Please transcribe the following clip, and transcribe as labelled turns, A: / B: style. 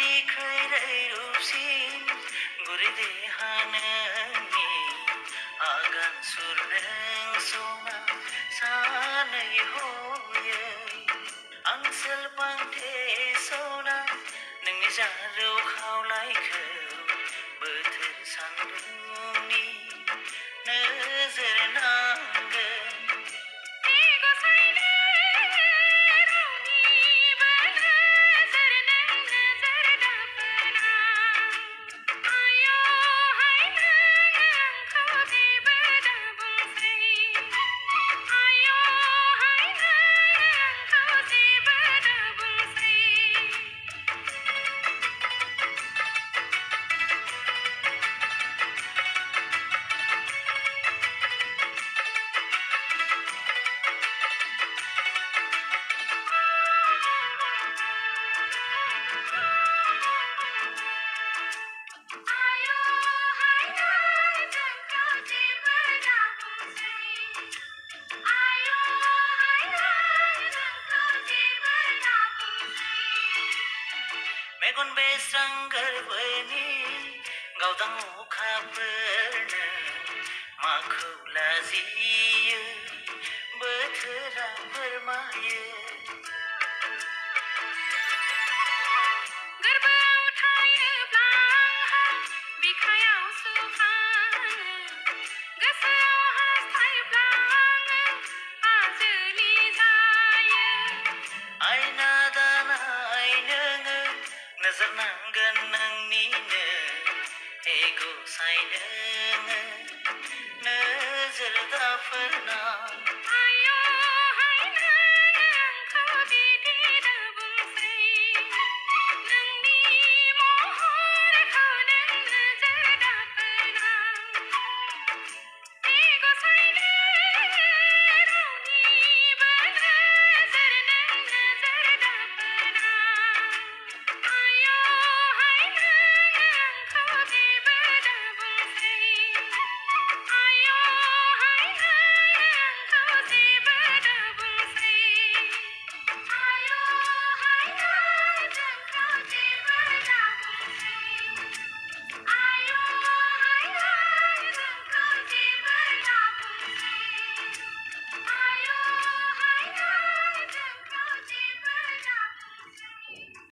A: बिख्रैरै रूपसिन गुरै देहा नोंनि आगान सुर नों सना सानै हयै आं सोलपांथे सना नोंनि जारौ खावलायखौ बोथोर सान्दुंनि नोजोर नांगोन मेगन बेस्रां गोरबोनि गावदां अखाफोरनो माखौ लाजियो बोथोरा फोरमायो गोरबोआव थायोब्ला बिखायाव सुखाङो गोसोआव हास्थायब्ला आजोलि जायो आयना दानाय नोङो नोजोर नांगोन नोंनिनो गसाइ नोङो नोजोर दाफोरनाव